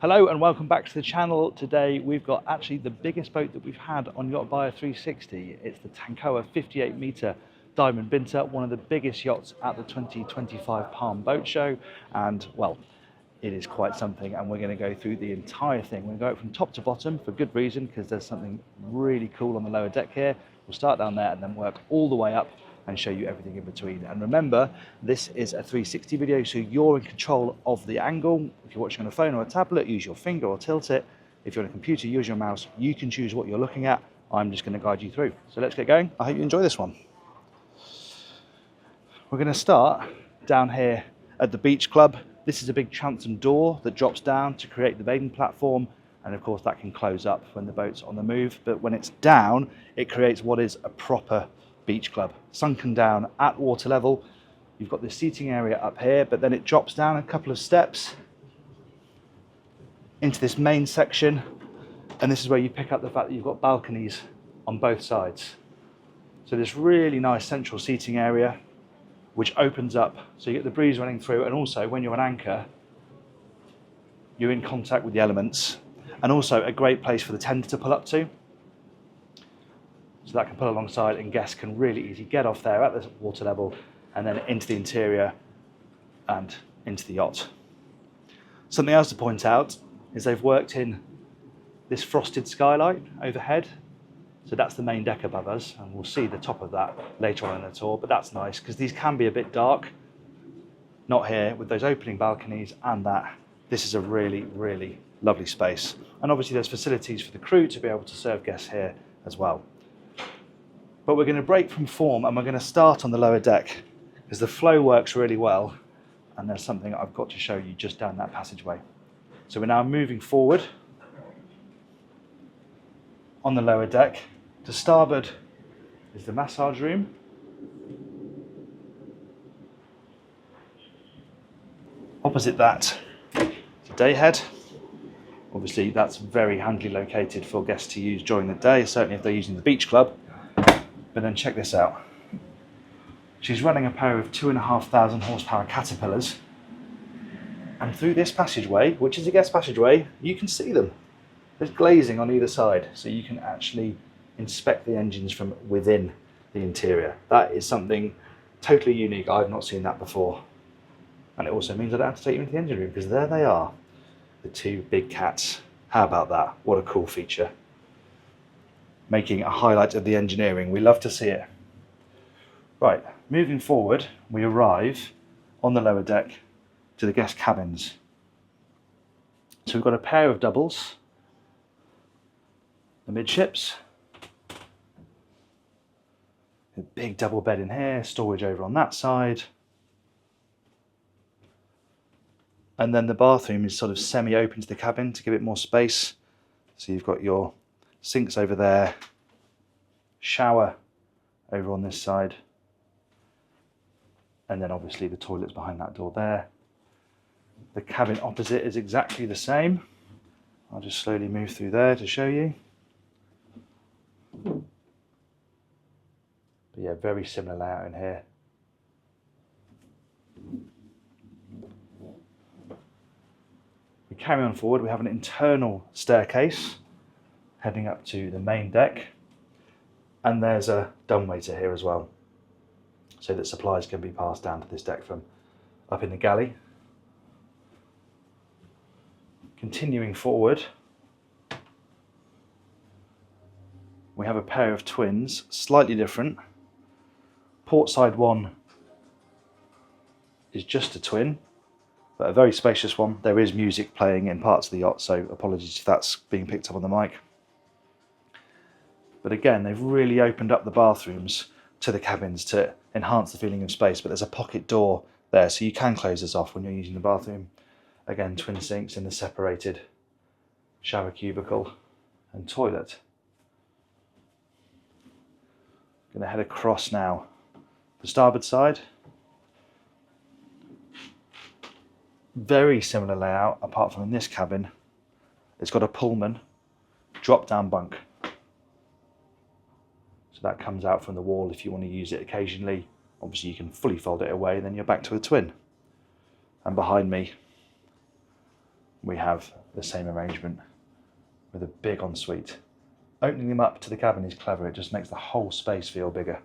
Hello and welcome back to the channel. Today we've got actually the biggest boat that we've had on Yacht Buyer 360. It's the Tankoa 58-meter Diamond Binta, one of the biggest yachts at the 2025 Palm Boat Show. And well, it is quite something, and we're going to go through the entire thing. We're going to go from top to bottom for good reason, because there's something really cool on the lower deck here. We'll start down there and then work all the way up and show you everything in between. And remember, this is a 360 video, so you're in control of the angle. If you're watching on a phone or a tablet, use your finger or tilt it. If you're on a computer, use your mouse. You can choose what you're looking at. I'm just going to guide you through. So let's get going. I hope you enjoy this one. We're going to start down here at the beach club. This is a big transom door that drops down to create the bathing platform. And of course that can close up when the boat's on the move. But when it's down, it creates what is a proper beach club, sunken down at water level. You've got this seating area up here, but then it drops down a couple of steps into this main section, and this is where you pick up the fact that you've got balconies on both sides. So this really nice central seating area which opens up, so you get the breeze running through, and also when you're on anchor you're in contact with the elements, and also a great place for the tender to pull up to. So that can pull alongside, and guests can really easily get off there at the water level and then into the interior and into the yacht. Something else to point out is they've worked in this frosted skylight overhead. So that's the main deck above us, and we'll see the top of that later on in the tour, but that's nice because these can be a bit dark. Not here with those opening balconies, and that this is a really, really lovely space. And obviously there's facilities for the crew to be able to serve guests here as well. But we're going to break from form and we're going to start on the lower deck because the flow works really well, and there's something I've got to show you just down that passageway. So we're now moving forward on the lower deck. To starboard is the massage room. Opposite that is a day head. Obviously that's very handily located for guests to use during the day, certainly if they're using the beach club. But then check this out. She's running a pair of 2,500 horsepower Caterpillars, and through this passageway, which is a guest passageway, you can see them. There's glazing on either side, so you can actually inspect the engines from within the interior. That is something totally unique. I've not seen that before. And it also means I don't have to take you into the engine room, because there they are, the two big cats. How about that? What a cool feature. Making a highlight of the engineering. We love to see it. Right, moving forward, we arrive on the lower deck to the guest cabins. So we've got a pair of doubles, the midships, a big double bed in here, storage over on that side, and then the bathroom is sort of semi-open to the cabin to give it more space. So you've got your sinks over there, shower over on this side, and then obviously the toilet's behind that door there. The cabin opposite is exactly the same. I'll just slowly move through there to show you. But yeah, very similar layout in here. We carry on forward, we have an internal staircase heading up to the main deck, and there's a dumbwaiter here as well, so that supplies can be passed down to this deck from up in the galley. Continuing forward, we have a pair of twins, slightly different. Port side one is just a twin, but a very spacious one. There is music playing in parts of the yacht, so apologies if that's being picked up on the mic. But again, they've really opened up the bathrooms to the cabins to enhance the feeling of space, but there's a pocket door there, so you can close this off when you're using the bathroom. Again, twin sinks in the separated shower cubicle and toilet. Going to head across now. The starboard side, very similar layout, apart from in this cabin, it's got a Pullman drop-down bunk. So that comes out from the wall if you want to use it occasionally. Obviously you can fully fold it away, then you're back to a twin. And behind me, we have the same arrangement with a big ensuite. Opening them up to the cabin is clever, it just makes the whole space feel bigger.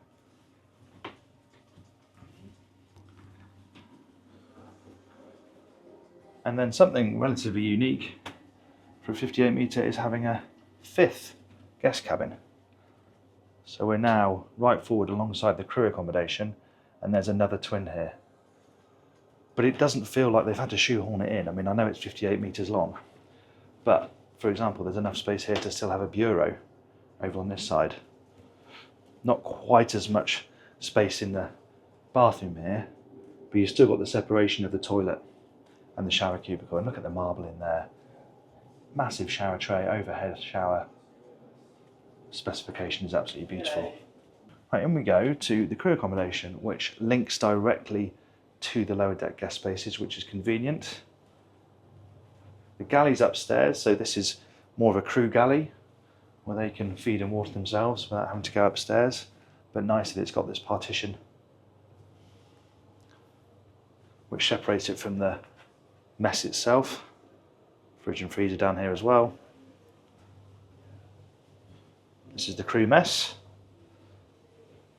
And then something relatively unique for a 58 metre is having a 5th guest cabin. So we're now right forward alongside the crew accommodation, and there's another twin here. But it doesn't feel like they've had to shoehorn it in. I mean, I know it's 58 metres long, but for example, there's enough space here to still have a bureau over on this side. Not quite as much space in the bathroom here, but you've still got the separation of the toilet and the shower cubicle. And look at the marble in there. Massive shower tray, overhead shower. Specification is absolutely beautiful. Right, in we go to the crew accommodation, which links directly to the lower deck guest spaces, which is convenient. The galley's upstairs, so this is more of a crew galley where they can feed and water themselves without having to go upstairs. But nice that it's got this partition which separates it from the mess itself. Fridge and freezer down here as well. This is the crew mess.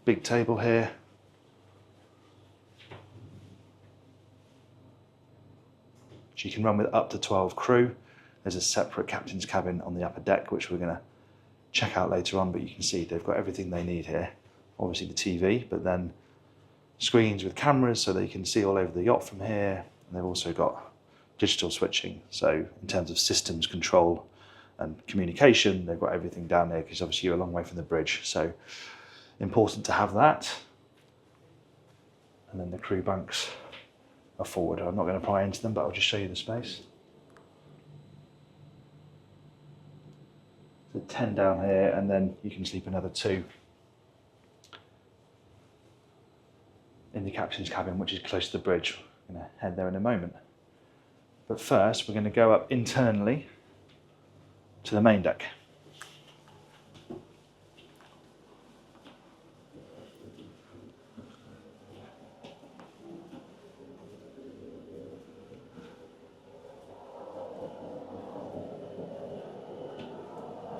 Big table here. Which you can run with up to 12 crew. There's a separate captain's cabin on the upper deck, which we're going to check out later on, but you can see they've got everything they need here. Obviously the TV, but then screens with cameras so they can see all over the yacht from here. And they've also got digital switching. So in terms of systems control and communication, they've got everything down there because obviously you're a long way from the bridge. So important to have that. And then the crew bunks are forward. I'm not going to pry into them, but I'll just show you the space. So 10 down here, and then you can sleep another 2 in the captain's cabin, which is close to the bridge. I'm going to head there in a moment. But first, we're going to go up internally to the main deck.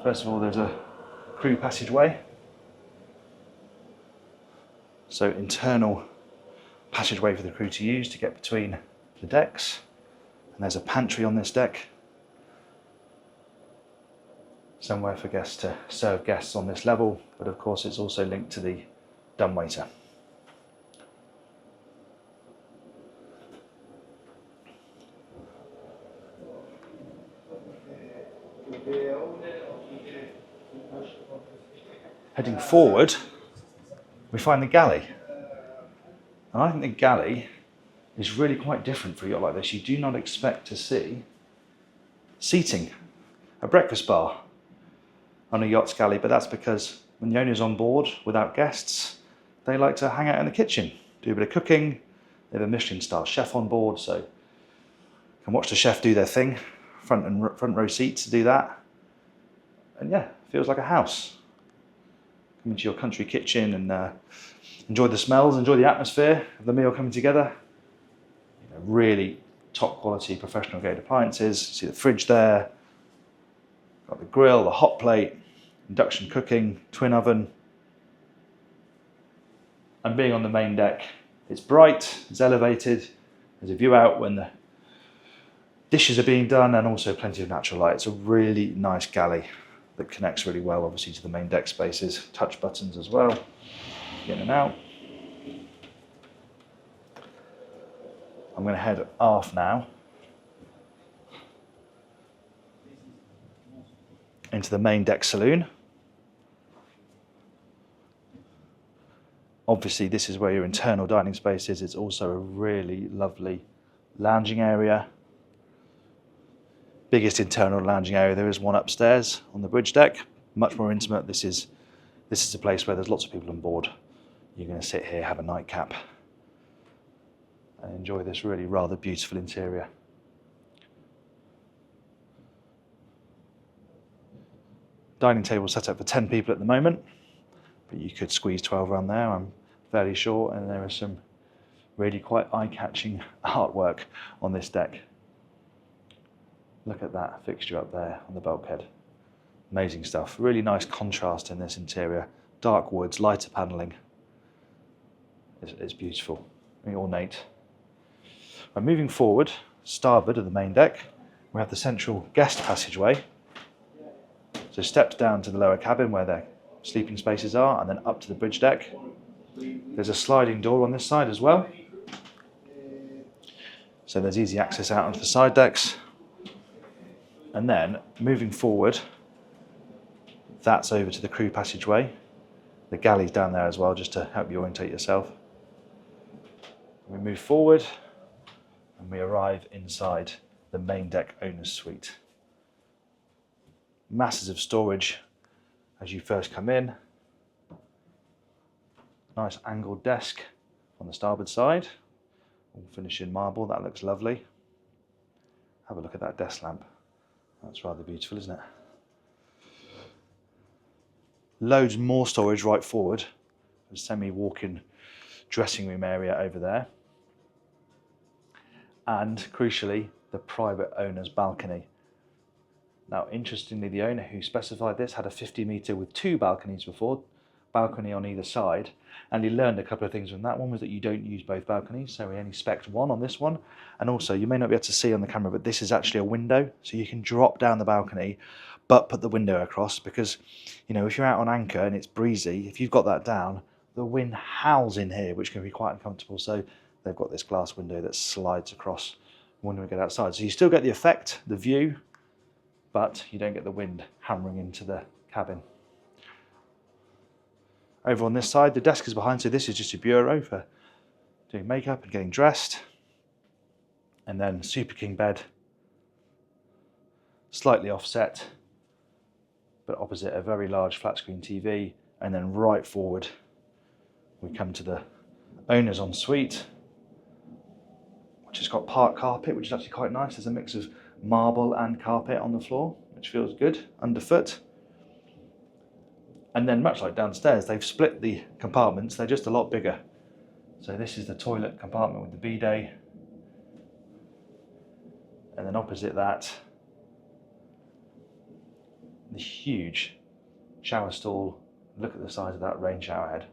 First of all, there's a crew passageway. So internal passageway for the crew to use to get between the decks. And there's a pantry on this deck. Somewhere for guests to serve guests on this level, but of course it's also linked to the dumbwaiter. Heading forward, we find the galley. And I think the galley is really quite different for a yacht like this. You do not expect to see seating, a breakfast bar on a yacht's galley, but that's because when the owner's on board without guests, they like to hang out in the kitchen, do a bit of cooking. They have a Michelin-star chef on board, so you can watch the chef do their thing, front row seats to do that. And yeah, feels like a house. Come into your country kitchen and enjoy the smells, enjoy the atmosphere of the meal coming together. You know, really top quality professional grade appliances. See the fridge there, got the grill, the hot plate, induction cooking, twin oven. And being on the main deck, it's bright, it's elevated, there's a view out when the dishes are being done, and also plenty of natural light. It's a really nice galley that connects really well, obviously, to the main deck spaces. Touch buttons as well, in and out. I'm going to head aft now into the main deck saloon. Obviously, this is where your internal dining space is. It's also a really lovely lounging area. Biggest internal lounging area, there is one upstairs on the bridge deck, much more intimate. This is a place where there's lots of people on board. You're going to sit here, have a nightcap, and enjoy this really rather beautiful interior. Dining table set up for 10 people at the moment, but you could squeeze 12 around there, I'm fairly sure, and there is some really quite eye-catching artwork on this deck. Look at that fixture up there on the bulkhead. Amazing stuff. Really nice contrast in this interior. Dark woods, lighter panelling. It's beautiful, very ornate. We're moving forward, starboard of the main deck. We have the central guest passageway. So steps down to the lower cabin where their sleeping spaces are, and then up to the bridge deck. There's a sliding door on this side as well. So there's easy access out onto the side decks. And then moving forward, that's over to the crew passageway. The galley's down there as well, just to help you orientate yourself. We move forward and we arrive inside the main deck owner's suite. Masses of storage as you first come in. Nice angled desk on the starboard side, all finished in marble. That looks lovely. Have a look at that desk lamp. That's rather beautiful, isn't it? Loads more storage right forward. A semi-walk-in dressing room area over there. And crucially, the private owner's balcony. Now, interestingly, the owner who specified this had a 50-metre with 2 balconies before, balcony on either side, and he learned a couple of things from that. One was that you don't use both balconies, so he only spec'd one on this one. And also, you may not be able to see on the camera, but this is actually a window, so you can drop down the balcony, but put the window across, because, you know, if you're out on anchor and it's breezy, if you've got that down, the wind howls in here, which can be quite uncomfortable. So they've got this glass window that slides across when we get outside. So you still get the effect, the view, but you don't get the wind hammering into the cabin. Over on this side, the desk is behind, so this is just a bureau for doing makeup and getting dressed. And then Super King bed, slightly offset, but opposite a very large flat screen TV. And then right forward, we come to the owner's ensuite, which has got park carpet, which is actually quite nice. There's a mix of marble and carpet on the floor, which feels good underfoot. And then much like downstairs, they've split the compartments. They're just a lot bigger. So this is the toilet compartment with the bidet. And then opposite that, the huge shower stall. Look at the size of that rain shower head.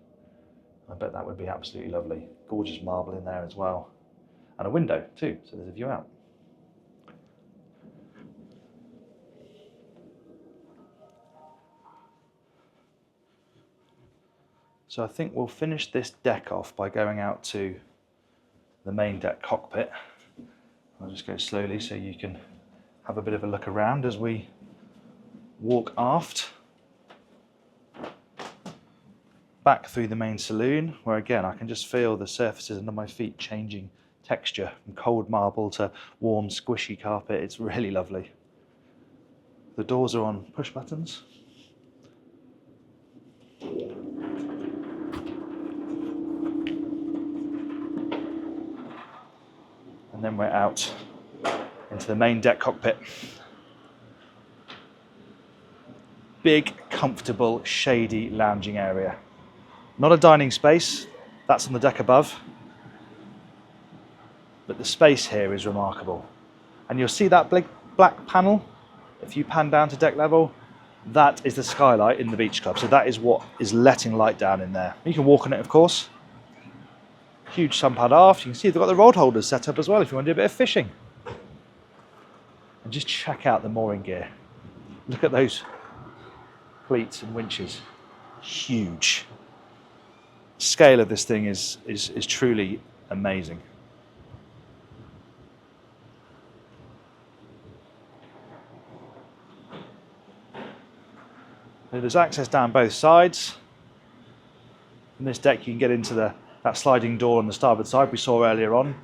I bet that would be absolutely lovely. Gorgeous marble in there as well. And a window too, so there's a view out. So I think we'll finish this deck off by going out to the main deck cockpit. I'll just go slowly so you can have a bit of a look around as we walk aft. Back through the main saloon, where again I can just feel the surfaces under my feet changing texture from cold marble to warm squishy carpet. It's really lovely. The doors are on push buttons. And then we're out into the main deck cockpit. Big, comfortable, shady lounging area. Not a dining space, that's on the deck above. But the space here is remarkable. And you'll see that big black panel. If you pan down to deck level, that is the skylight in the beach club. So that is what is letting light down in there. You can walk on it, of course. Huge sunpad aft. You can see they've got the rod holders set up as well if you want to do a bit of fishing. And just check out the mooring gear. Look at those cleats and winches. Huge. The scale of this thing is truly amazing. So there's access down both sides. From this deck you can get into that sliding door on the starboard side we saw earlier on,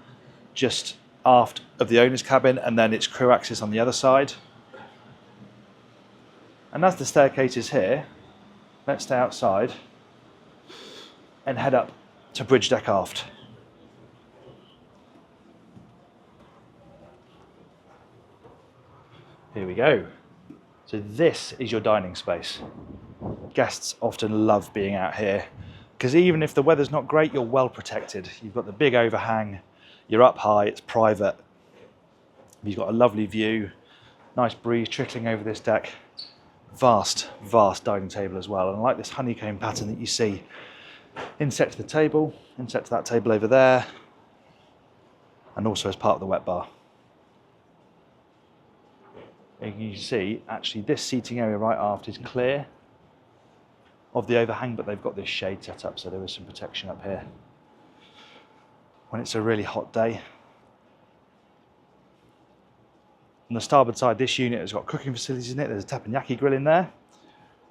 just aft of the owner's cabin, and then it's crew access on the other side. And as the staircase is here, let's stay outside and head up to bridge deck aft. Here we go. So this is your dining space. Guests often love being out here because even if the weather's not great, you're well protected. You've got the big overhang, you're up high, it's private. You've got a lovely view Nice breeze trickling over this deck. Vast, vast dining table as well. And I like this honeycomb pattern that you see inset to the table, inset to that table over there, and also as part of the wet bar. And you can see, actually, this seating area right aft is clear of the overhang, but they've got this shade set up, so there is some protection up here when it's a really hot day. On the starboard side, this unit has got cooking facilities in it. There's a teppanyaki grill in there.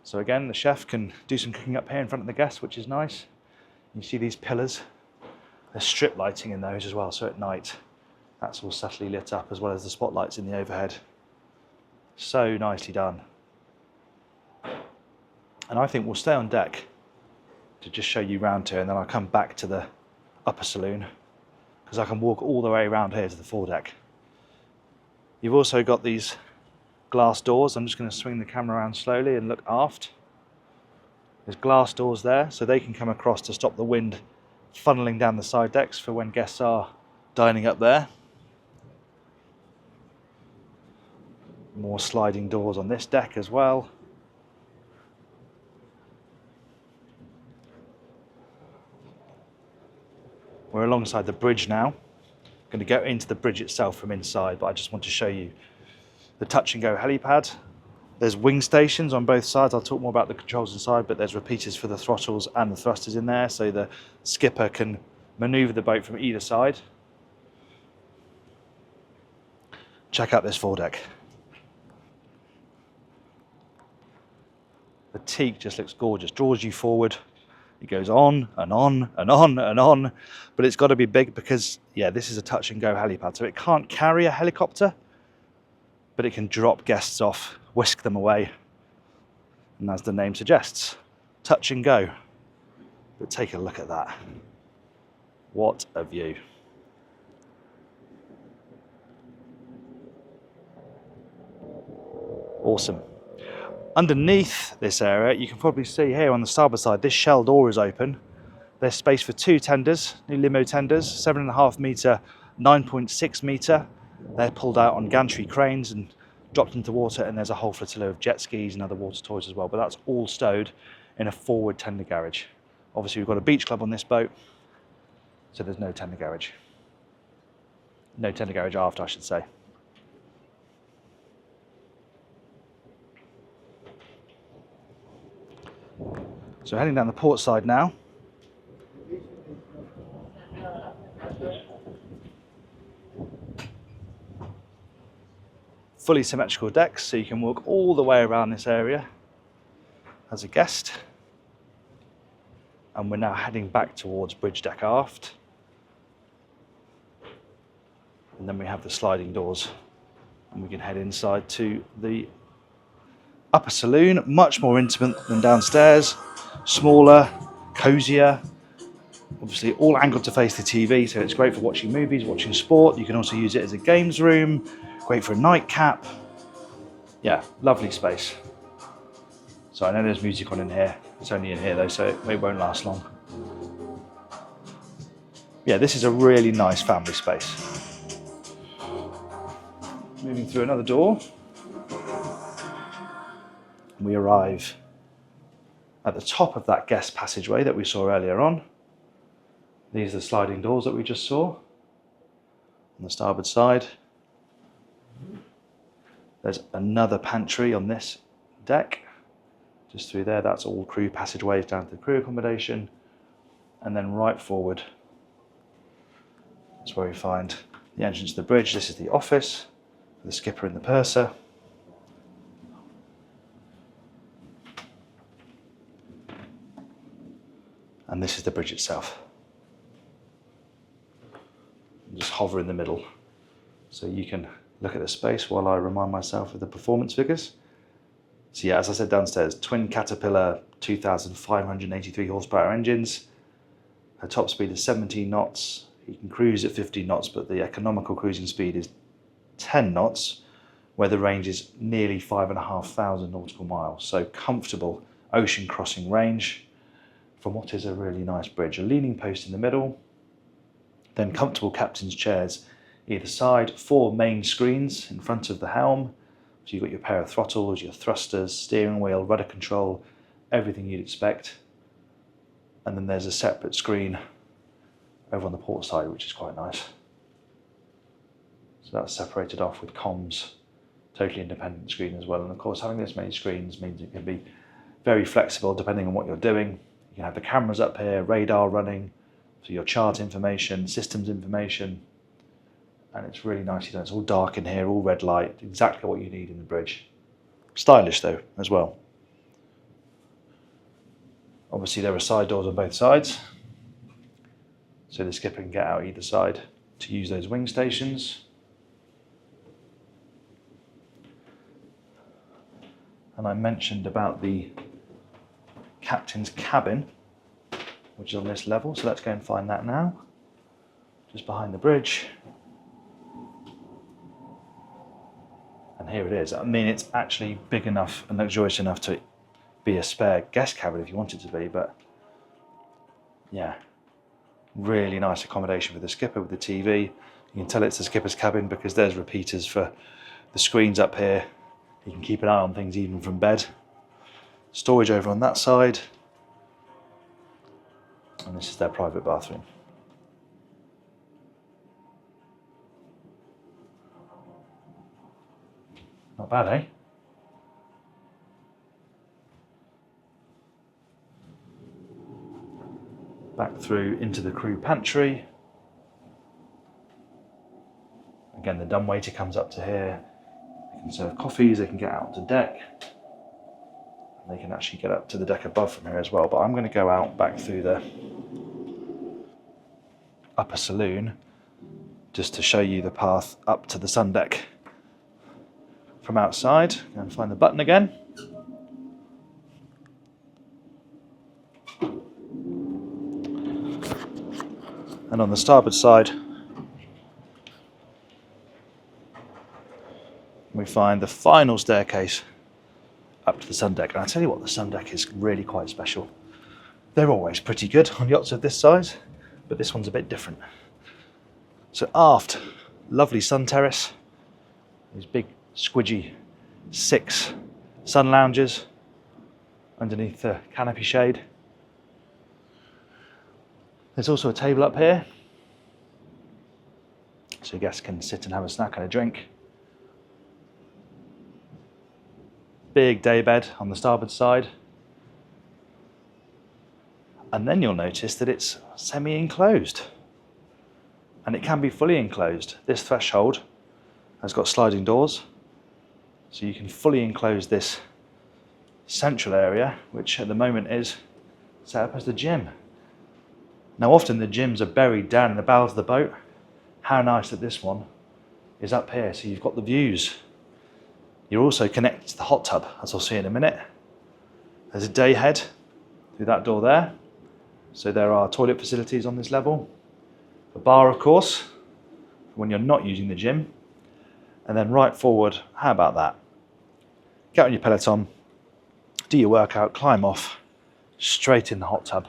So again, the chef can do some cooking up here in front of the guests, which is nice. You see these pillars. There's strip lighting in those as well, so at night that's all subtly lit up, as well as the spotlights in the overhead. So nicely done. And I think we'll stay on deck to just show you round here, and then I'll come back to the upper saloon, because I can walk all the way around here to the foredeck. You've also got these glass doors. I'm just going to swing the camera around slowly and look aft. There's glass doors there, so they can come across to stop the wind funneling down the side decks for when guests are dining up there. More sliding doors on this deck as well. We're alongside the bridge now. Going to go into the bridge itself from inside, but I just want to show you the touch and go helipad. There's wing stations on both sides. I'll talk more about the controls inside, but there's repeaters for the throttles and the thrusters in there, so the skipper can maneuver the boat from either side. Check out this foredeck. The teak just looks gorgeous, draws you forward. It goes on and on and on and on, but it's got to be big because, yeah, this is a touch and go helipad, so it can't carry a helicopter, but it can drop guests off, whisk them away, and as the name suggests, touch and go. But take a look at that. What a view. Awesome. Underneath this area, you can probably see here on the starboard side, this shell door is open. There's space for two tenders, new limo tenders, 7.5 metre, 9.6 metre. They're pulled out on gantry cranes and dropped into water, and there's a whole flotilla of jet skis and other water toys as well, but that's all stowed in a forward tender garage. Obviously we've got a beach club on this boat, so there's no tender garage. No tender garage aft, I should say. So heading down the port side now. Fully symmetrical decks, so you can walk all the way around this area as a guest. And we're now heading back towards bridge deck aft. And then we have the sliding doors, and we can head inside to the upper saloon. Much more intimate than downstairs. Smaller, cozier, obviously all angled to face the TV, so it's great for watching movies, watching sport. You can also use it as a games room, great for a nightcap. Yeah, lovely space. So I know there's music on in here. It's only in here though, so it won't last long. Yeah, this is a really nice family space. Moving through another door, we arrive at the top of that guest passageway that we saw earlier on. These are the sliding doors that we just saw on the starboard side. There's another pantry on this deck, just through there. That's all crew passageways down to the crew accommodation. And then right forward, that's where we find the entrance to the bridge. This is the office for the skipper and the purser. And this is the bridge itself. Just hover in the middle, so you can look at the space while I remind myself of the performance figures. So yeah, as I said downstairs, twin Caterpillar 2,583 horsepower engines. Her top speed is 17 knots. You can cruise at 15 knots, but the economical cruising speed is 10 knots, where the range is nearly 5,500 nautical miles. So comfortable ocean crossing range from what is a really nice bridge. A leaning post in the middle, then comfortable captain's chairs either side, 4 main screens in front of the helm, So you've got your pair of throttles, your thrusters, steering wheel, rudder control, everything you'd expect. And then there's a separate screen over on the port side, which is quite nice. So that's separated off with comms, totally independent screen as well. And of course, having this many screens means it can be very flexible depending on what you're doing. You can have the cameras up here, radar running, so your chart information, systems information, and it's really nicely done. It's all dark in here, all red light, exactly what you need in the bridge. Stylish though, as well. Obviously there are side doors on both sides, so the skipper can get out either side to use those wing stations. And I mentioned about the captain's cabin, which is on this level, so let's go and find that now. Just behind the bridge. And here it is. I mean, it's actually big enough and luxurious enough to be a spare guest cabin if you want it to be, but yeah, really nice accommodation for the skipper with the TV. You can tell it's the skipper's cabin because there's repeaters for the screens up here. You can keep an eye on things even from bed. Storage over on that side. And this is their private bathroom. Not bad, eh? Back through into the crew pantry. Again, the dumbwaiter comes up to here. They can serve coffees, they can get out to deck. And they can actually get up to the deck above from here as well. But I'm going to go out back through the upper saloon just to show you the path up to the Sundeck from outside. And find the button again. And on the starboard side, we find the final staircase up to the Sundeck. And I tell you what, the Sundeck is really quite special. They're always pretty good on yachts of this size, but this one's a bit different. So aft, lovely sun terrace. These big squidgy 6 sun lounges underneath the canopy shade. There's also a table up here, so guests can sit and have a snack and a drink. Big day bed on the starboard side. And then you'll notice that it's semi-enclosed. And it can be fully enclosed. This threshold has got sliding doors, so you can fully enclose this central area, which at the moment is set up as the gym. Now often the gyms are buried down in the bowels of the boat. How nice that this one is up here, so you've got the views. You're also connected to the hot tub, as I'll see in a minute. There's a day head through that door there. So there are toilet facilities on this level. A bar, of course, when you're not using the gym. And then right forward, how about that? Get on your Peloton, do your workout, climb off, straight in the hot tub.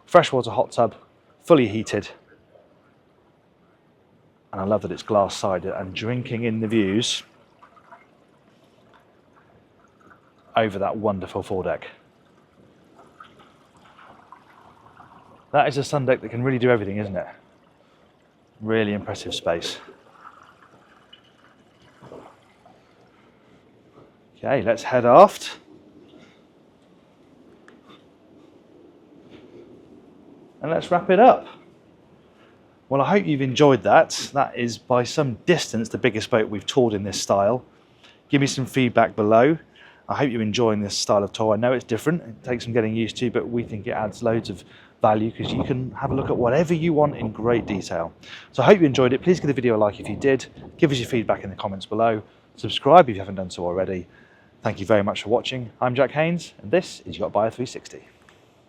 Freshwater hot tub, fully heated. And I love that it's glass sided and drinking in the views over that wonderful foredeck. That is a Sundeck that can really do everything, isn't it? Really impressive space. Okay, let's head aft. And let's wrap it up. Well, I hope you've enjoyed that. That is by some distance the biggest boat we've toured in this style. Give me some feedback below. I hope you're enjoying this style of tour. I know it's different, it takes some getting used to, but we think it adds loads of value because you can have a look at whatever you want in great detail. So I hope you enjoyed it. Please give the video a like if you did. Give us your feedback in the comments below. Subscribe if you haven't done so already. Thank you very much for watching. I'm Jack Haines, and this is Yacht Buyer 360.